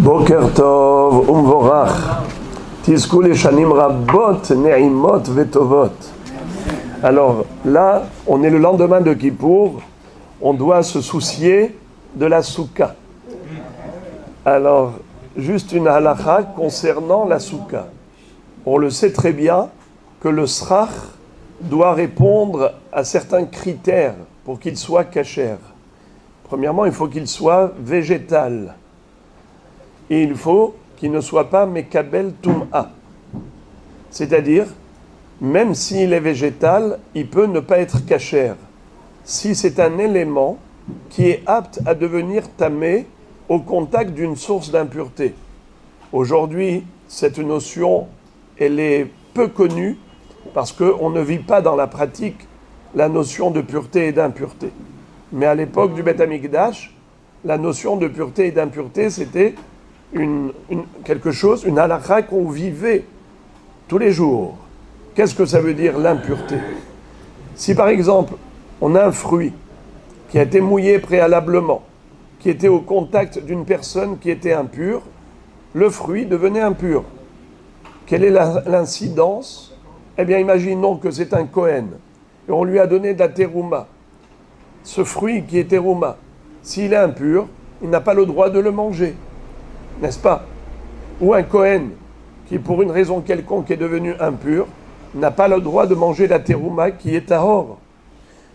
Boker Tov Umvorach Tizku Leshanim Rabot Ne'imot Vetovot. Alors là, on est le lendemain de Kippour, on doit se soucier de la soukha. Alors, juste une halakha concernant la soukha. On le sait très bien que le srach doit répondre à certains critères pour qu'il soit kasher. Premièrement, il faut qu'il soit végétal. Et il faut qu'il ne soit pas mekabel tum'a. C'est-à-dire, même s'il est végétal, il peut ne pas être kasher. Si c'est un élément qui est apte à devenir tamé au contact d'une source d'impureté. Aujourd'hui, cette notion, elle est peu connue parce qu'on ne vit pas dans la pratique la notion de pureté et d'impureté. Mais à l'époque du Beth Amikdash, la notion de pureté et d'impureté, c'était quelque chose, une halakha qu'on vivait tous les jours. Qu'est-ce que ça veut dire l'impureté? Si par exemple, on a un fruit qui a été mouillé préalablement, qui était au contact d'une personne qui était impure, le fruit devenait impur. Quelle est l'incidence? Eh bien, imaginons que c'est un Kohen, et on lui a donné de la terouma. Ce fruit qui est terouma, s'il est impur, il n'a pas le droit de le manger, n'est-ce pas? Ou un Kohen qui, pour une raison quelconque, est devenu impur, n'a pas le droit de manger la terouma qui est tahor.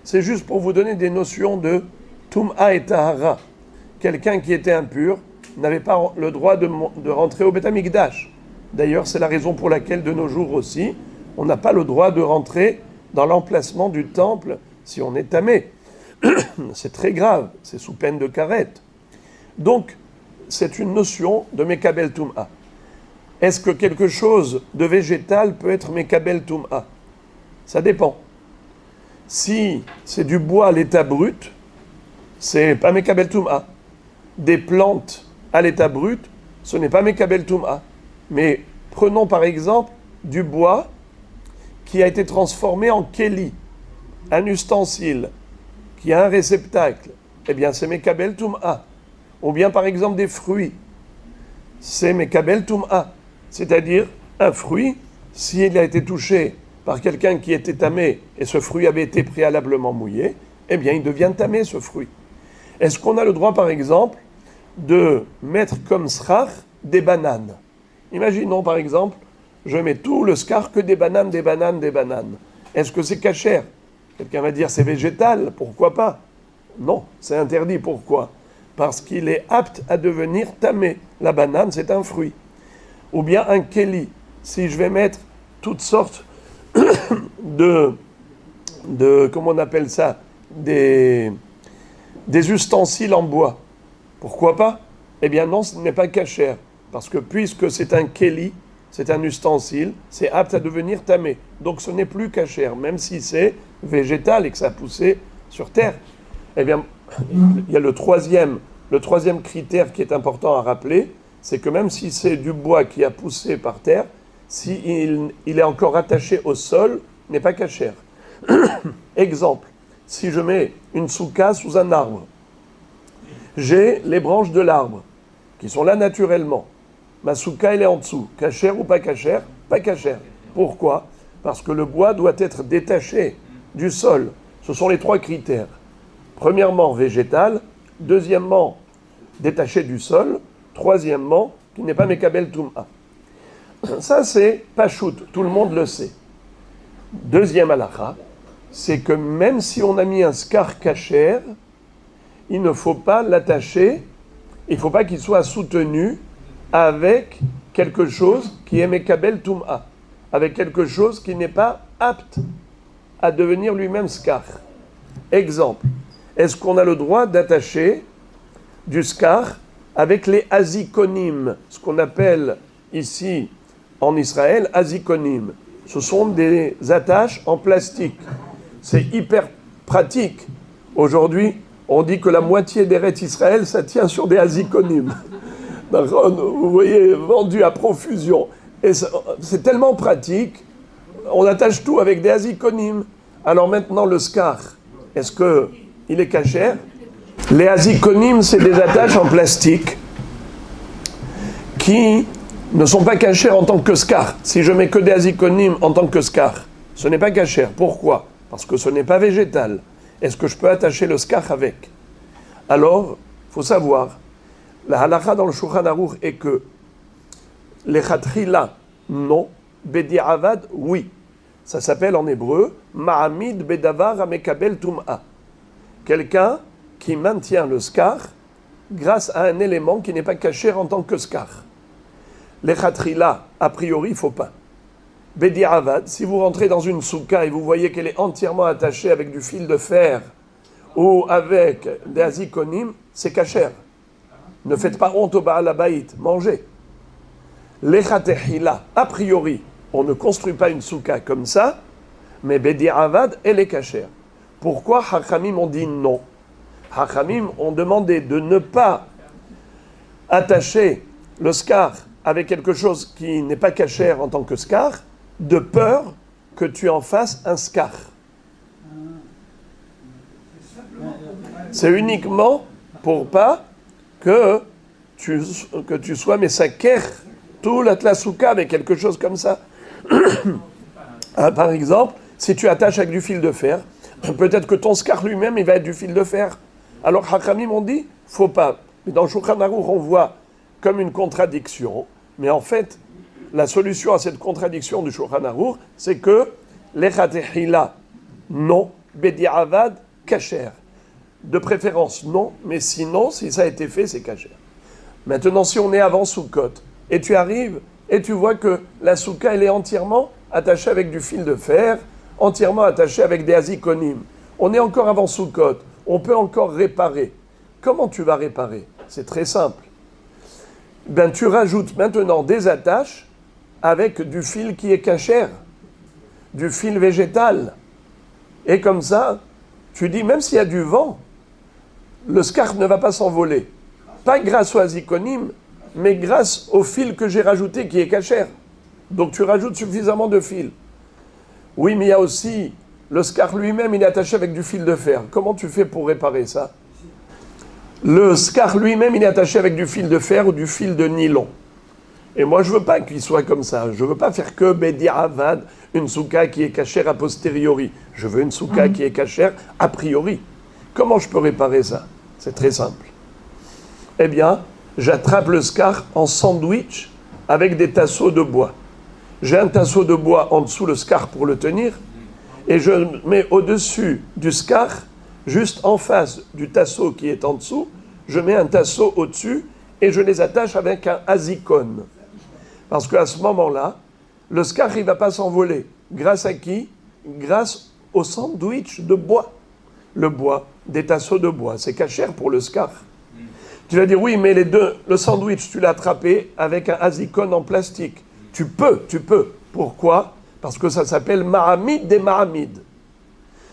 C'est juste pour vous donner des notions de tum'a et tahara. Quelqu'un qui était impur n'avait pas le droit de rentrer au Beth Amikdash. D'ailleurs, c'est la raison pour laquelle, de nos jours aussi, on n'a pas le droit de rentrer dans l'emplacement du temple si on est tamé. C'est très grave, c'est sous peine de karet. Donc, c'est une notion de mekabel tum'a. Est-ce que quelque chose de végétal peut être mekabel tum'a? Ça dépend. Si c'est du bois à l'état brut, c'est pas mekabel tum'a. Des plantes à l'état brut, ce n'est pas mekabel tum'a. Mais prenons par exemple du bois qui a été transformé en keli, un ustensile qui a un réceptacle, eh bien c'est mekabel tum'a. Ou bien par exemple des fruits, c'est mekabel tum'a. C'est-à-dire un fruit, s'il a été touché par quelqu'un qui était tamé et ce fruit avait été préalablement mouillé, eh bien il devient tamé ce fruit. Est-ce qu'on a le droit par exemple de mettre comme srach des bananes? Imaginons par exemple, je mets tout le scar que des bananes, des bananes, des bananes. Est-ce que c'est kasher? Quelqu'un va dire c'est végétal, pourquoi pas? Non, c'est interdit, pourquoi? Parce qu'il est apte à devenir tamé. La banane, c'est un fruit. Ou bien un keli. Si je vais mettre toutes sortes de comment on appelle ça, des ustensiles en bois. Pourquoi pas? Eh bien non, ce n'est pas kasher. Parce que puisque c'est un keli, c'est un ustensile, c'est apte à devenir tamé. Donc ce n'est plus kasher, même si c'est végétal et que ça a poussé sur terre. Eh bien, il y a le troisième critère qui est important à rappeler, c'est que même si c'est du bois qui a poussé par terre, s'il est encore attaché au sol, n'est pas kasher. Exemple, si je mets une soukha sous un arbre, j'ai les branches de l'arbre qui sont là naturellement. Ma soukha, elle est en dessous. Kasher ou pas kasher? Pas kasher. Pourquoi? Parce que le bois doit être détaché du sol. Ce sont les trois critères. Premièrement, végétal. Deuxièmement, détaché du sol. Troisièmement, qui n'est pas mekabel tum'a. Ça, c'est pachout. Tout le monde le sait. Deuxième halakha, c'est que même si on a mis un scar kasher, il ne faut pas l'attacher, il ne faut pas qu'il soit soutenu avec quelque chose qui est mekabel tum'a, avec quelque chose qui n'est pas apte à devenir lui-même scar. Exemple, est-ce qu'on a le droit d'attacher du scar avec les azikonim, ce qu'on appelle ici en Israël azikonim? Ce sont des attaches en plastique. C'est hyper pratique. Aujourd'hui, on dit que la moitié des Eretz Israël, ça tient sur des azikonim. Vous voyez, vendu à profusion. Et c'est tellement pratique, on attache tout avec des azikonim. Alors maintenant, le scar, est-ce qu'il est kasher? Les azikonim, c'est des attaches en plastique qui ne sont pas cachers en tant que scar. Si je mets que des azikonim en tant que scar, ce n'est pas cacher. Pourquoi? Parce que ce n'est pas végétal. Est-ce que je peux attacher le scar avec? Alors, il faut savoir, la halakha dans le Shulchan Aruch est que les khatrila, non, bedi'avad, oui. Ça s'appelle en hébreu ma'amid bedavar amekabel tum'a. Quelqu'un qui maintient le scar grâce à un élément qui n'est pas caché en tant que scar. Les khatrila, a priori, il ne faut pas. Bedi'avad, si vous rentrez dans une soukha et vous voyez qu'elle est entièrement attachée avec du fil de fer ou avec des azikonim, c'est kasher. Ne faites pas honte au Baal Habayit, mangez. Les khatehila, a priori, on ne construit pas une soukha comme ça, mais Bedi'avad, elle est kasher. Pourquoi Hachamim ont dit non? Hachamim ont demandé de ne pas attacher le scar avec quelque chose qui n'est pas kasher en tant que scar, de peur que tu en fasses un scar. C'est uniquement pour pas que tu sois mesaker tout la souka avec quelque chose comme ça. Par exemple, si tu attaches avec du fil de fer, peut-être que ton scar lui-même, il va être du fil de fer. Alors, Hachamim ont dit, faut pas. Mais dans le Shulchan Aruch, on voit comme une contradiction. Mais en fait, la solution à cette contradiction du Shulchan Aruch, c'est que les khatehila, non, bedi'avad, kasher. De préférence, non, mais sinon, si ça a été fait, c'est kasher. Maintenant, si on est avant Sukkot, et tu arrives, et tu vois que la soukha, elle est entièrement attachée avec du fil de fer, entièrement attachée avec des azikonim. On est encore avant Sukkot, on peut encore réparer. Comment tu vas réparer? C'est très simple. Ben, tu rajoutes maintenant des attaches avec du fil qui est kasher, du fil végétal. Et comme ça, tu dis, même s'il y a du vent, le scar ne va pas s'envoler. Pas grâce aux azikonim, mais grâce au fil que j'ai rajouté qui est kasher. Donc tu rajoutes suffisamment de fil. Oui, mais il y a aussi le scar lui-même, il est attaché avec du fil de fer. Comment tu fais pour réparer ça? Le scar lui-même, il est attaché avec du fil de fer ou du fil de nylon. Et moi, je ne veux pas qu'il soit comme ça. Je ne veux pas faire que Bedi'avad, une soukha qui est cachère a posteriori. Je veux une soukha qui est cachère a priori. Comment je peux réparer ça? C'est très simple. Eh bien, j'attrape le scar en sandwich avec des tasseaux de bois. J'ai un tasseau de bois en dessous le scar pour le tenir et je mets au-dessus du scar, juste en face du tasseau qui est en dessous, je mets un tasseau au-dessus et je les attache avec un azikon. Parce qu'à ce moment-là, le scar il ne va pas s'envoler. Grâce à qui? Grâce au sandwich de bois. Le bois, des tasseaux de bois, c'est cachère pour le scar. Tu vas dire, oui, mais le sandwich, tu l'as attrapé avec un azikon en plastique. Tu peux. Pourquoi? Parce que ça s'appelle Mahamid des Mahamid.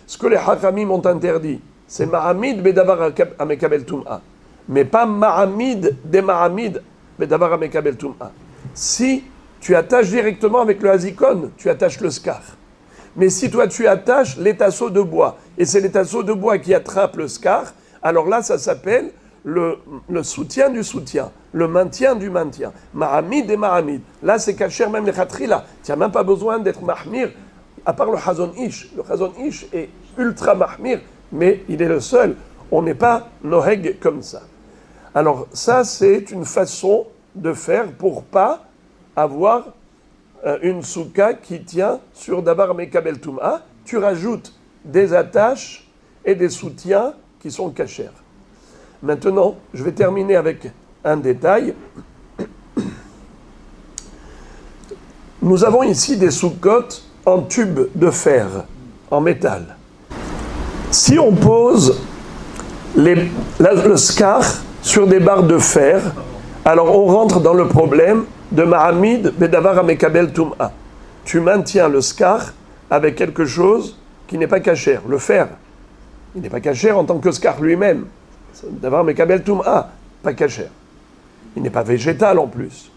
Ce que les Hachamim ont interdit, c'est Mahamid bedavar amekabel tum'a. Mais pas Mahamid des Mahamid bedavar amekabel tum'a. Si tu attaches directement avec le azikon, tu attaches le scar. Mais si toi tu attaches les tasseaux de bois, et c'est les tasseaux de bois qui attrapent le scar, alors là ça s'appelle le soutien du soutien, le maintien du maintien. Mahamid et Mahamid. Là, c'est kasher même les khatrila. Tu n'as même pas besoin d'être mahmir, à part le Chazon Ish. Le Chazon Ish est ultra mahmir, mais il est le seul. On n'est pas noheg comme ça. Alors, ça, c'est une façon de faire pour pas avoir une soukha qui tient sur Dabar Mekabel Tum'a. Tu rajoutes des attaches et des soutiens qui sont cachers. Maintenant, je vais terminer avec un détail. Nous avons ici des soukhotes en tube de fer, en métal. Si on pose le scar sur des barres de fer, alors on rentre dans le problème de Mahamid Bedavar Amekabel Tum'a. Tu maintiens le scar avec quelque chose qui n'est pas cachère, le fer. Il n'est pas cachère en tant que scar lui-même. D'avoir Mekabel Tum'a, pas cachère. Il n'est pas végétal en plus.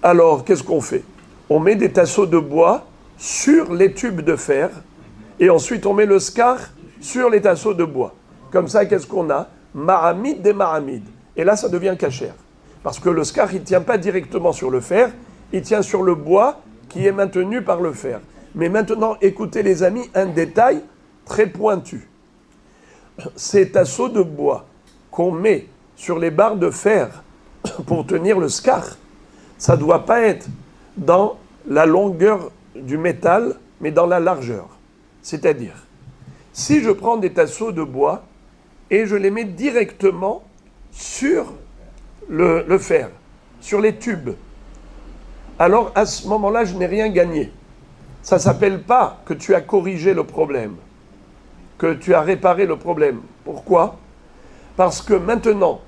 Alors, qu'est-ce qu'on fait? On met des tasseaux de bois sur les tubes de fer et ensuite on met le scar sur les tasseaux de bois. Comme ça, qu'est-ce qu'on a? Mahamid des Mahamid. Et là, ça devient cachère. Parce que le scar, il ne tient pas directement sur le fer, il tient sur le bois qui est maintenu par le fer. Mais maintenant, écoutez les amis, un détail très pointu. Ces tasseaux de bois qu'on met sur les barres de fer pour tenir le scar, ça ne doit pas être dans la longueur du métal, mais dans la largeur. C'est-à-dire, si je prends des tasseaux de bois et je les mets directement sur le fer, sur les tubes, alors à ce moment-là, je n'ai rien gagné. Ça ne s'appelle pas que tu as corrigé le problème, que tu as réparé le problème. Pourquoi? Parce que maintenant,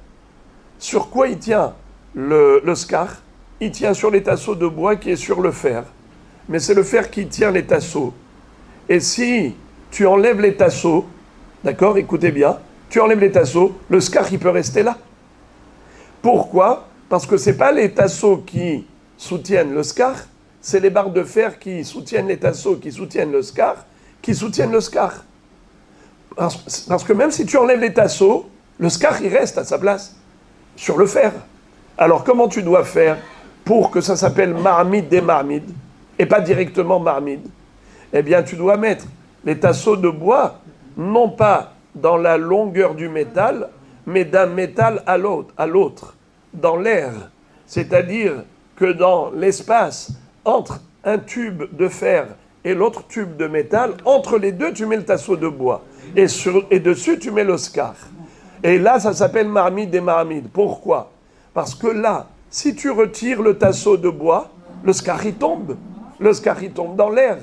sur quoi il tient le scar? Il tient sur les tasseaux de bois qui est sur le fer. Mais c'est le fer qui tient les tasseaux. Et si tu enlèves les tasseaux, d'accord, écoutez bien, tu enlèves les tasseaux, le scar, il peut rester là. Pourquoi? Parce que ce n'est pas les tasseaux qui soutiennent le scar, c'est les barres de fer qui soutiennent les tasseaux, qui soutiennent le scar, qui soutiennent le scar. Parce que même si tu enlèves les tasseaux, le scar, il reste à sa place, sur le fer. Alors comment tu dois faire pour que ça s'appelle marmite des marmides, et pas directement marmide? Eh bien, tu dois mettre les tasseaux de bois, non pas dans la longueur du métal, mais d'un métal à l'autre, dans l'air. C'est-à-dire que dans l'espace entre un tube de fer et l'autre tube de métal, entre les deux, tu mets le tasseau de bois. Et dessus, tu mets le scar. Et là, ça s'appelle marmite des marmides. Pourquoi? Parce que là, si tu retires le tasseau de bois, le scar, il tombe. Le scar, il tombe dans l'air.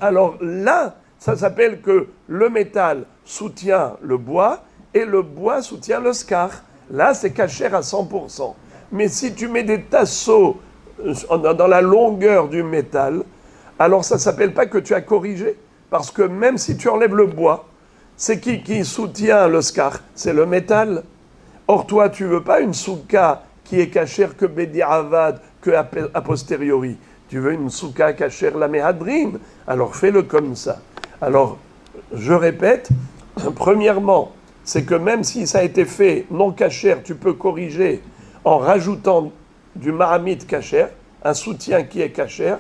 Alors là, ça s'appelle que le métal soutient le bois et le bois soutient le scar. Là, c'est cachère à 100%. Mais si tu mets des tasseaux dans la longueur du métal, alors ça ne s'appelle pas que tu as corrigé. Parce que même si tu enlèves le bois, c'est qui soutient le scar? C'est le métal. Or, toi, tu ne veux pas une souka qui est cachère que Bediavad, que a posteriori. Tu veux une souka cachère la méhadrin. Alors, fais-le comme ça. Alors, je répète, premièrement, c'est que même si ça a été fait non cachère, tu peux corriger en rajoutant du maramite cachère, un soutien qui est cachère,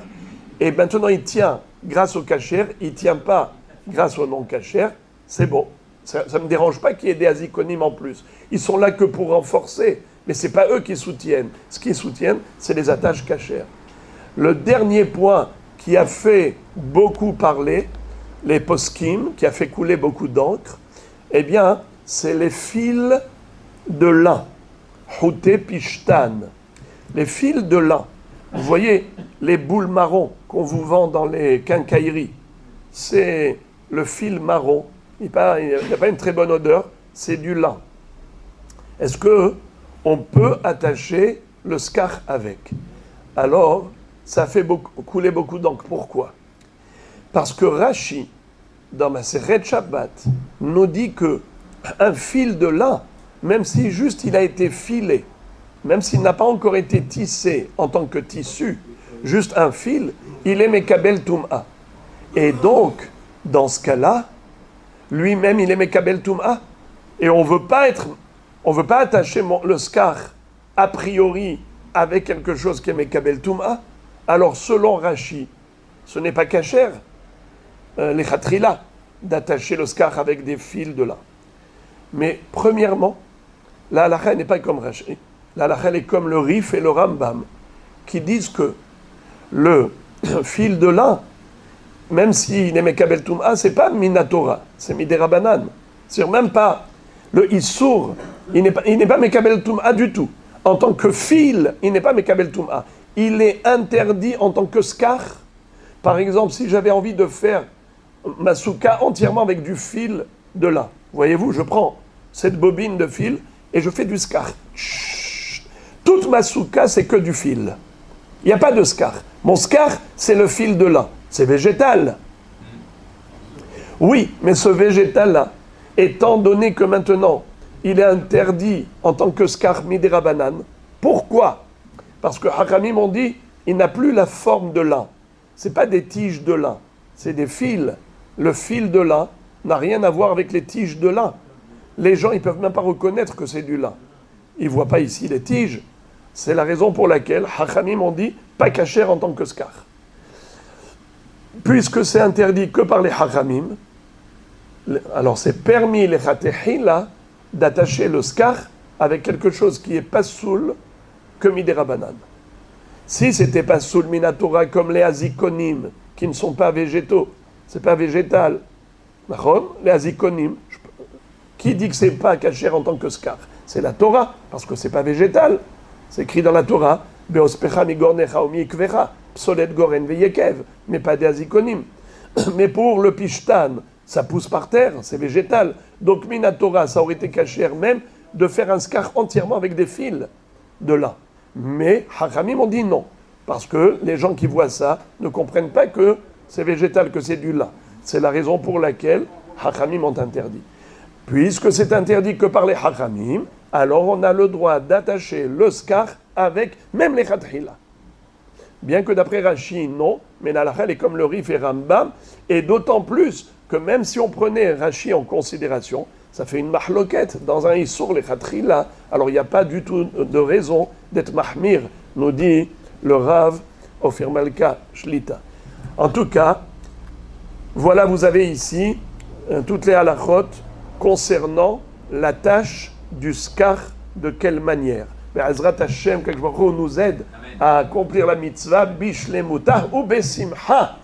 et maintenant il tient grâce au cachère, il ne tient pas grâce au non cachère, c'est bon. Ça ne me dérange pas qu'il y ait des aziconymes en plus. Ils sont là que pour renforcer, mais ce n'est pas eux qui soutiennent. Ce qu'ils soutiennent, c'est les attaches cachères. Le dernier point qui a fait beaucoup parler, les poskim, qui a fait couler beaucoup d'encre, eh bien, c'est les fils de lin, Houté Pishtan. Les fils de lin. Vous voyez, les boules marron qu'on vous vend dans les quincailleries, c'est le fil marron. Il n'a pas une très bonne odeur, c'est du lin. Est-ce qu'on peut attacher le scar avec? Alors, ça fait couler beaucoup d'encre. Pourquoi? Parce que Rashi, dans ma Maseret Shabbat, nous dit que un fil de lin, même si juste il a été filé, même s'il n'a pas encore été tissé en tant que tissu, juste un fil, il est Mekabel Tum'a. Et donc, dans ce cas-là, lui-même, il est Mekabel Tum'a. Et on ne veut pas attacher le scar a priori avec quelque chose qui est Mekabel Tum'a. Alors, selon Rashi, ce n'est pas cachère, les khatrila, d'attacher le scar avec des fils de lin. Mais premièrement, la halakha n'est pas comme Rashi. La halakha est comme le Rif et le Rambam, qui disent que le fil de lin, même s'il est Mekabel Tum'a, c'est pas Minatora, c'est Miderabanan. C'est même pas le Issour, il n'est pas Mekabel Tum'a du tout. En tant que fil, il n'est pas Mekabel Tum'a. Il est interdit en tant que scar. Par exemple, si j'avais envie de faire ma souka entièrement avec du fil de lin, voyez-vous, je prends cette bobine de fil et je fais du scar. Chut. Toute ma souka, c'est que du fil. Il n'y a pas de scar. Mon scar, c'est le fil de lin. C'est végétal. Oui, mais ce végétal-là, étant donné que maintenant, il est interdit en tant que scar midérabanan, pourquoi? Parce que Hakamim ont dit, il n'a plus la forme de lin. Ce n'est pas des tiges de lin, c'est des fils. Le fil de lin n'a rien à voir avec les tiges de lin. Les gens, ils ne peuvent même pas reconnaître que c'est du lin. Ils ne voient pas ici les tiges, C'est la raison pour laquelle Hachamim ont dit pas kasher en tant que skar. Puisque c'est interdit que par les Hachamim, alors c'est permis les Chatechila d'attacher le skar avec quelque chose qui est pas soul que midé Rabbanan. Si c'était pas soul minatora comme les azikonim qui ne sont pas végétaux, c'est pas végétal. Les azikonim, qui dit que c'est pas kasher en tant que skar? C'est la Torah, parce que c'est pas végétal. C'est écrit dans la Torah, Beospecha migornecha omi ikvecha, psolet goren veyekev, mais pas des azikonim. Mais pour le pishtan, ça pousse par terre, c'est végétal. Donc minatora, ça aurait été kasher même de faire un skar entièrement avec des fils de lin. Mais Hachamim ont dit non, parce que les gens qui voient ça ne comprennent pas que c'est végétal, que c'est du lin. C'est la raison pour laquelle Hachamim ont interdit. Puisque c'est interdit que par les Hachamim, alors on a le droit d'attacher le skar avec même les Khatchila. Bien que d'après Rashi, non, mais l'halakha est comme le Rif et Rambam, et d'autant plus que même si on prenait Rashi en considération, ça fait une mahloquette dans un issour les Khatchila, alors il n'y a pas du tout de raison d'être mahmir, nous dit le Rav Ofer Malka Shlita. En tout cas, voilà, vous avez ici toutes les halachot concernant la tâche du skar, de quelle manière. Be'ezrat Hashem, qu'Akadosh Baruch Hu nous aide à accomplir la mitzvah, bishlemutah ou besimcha.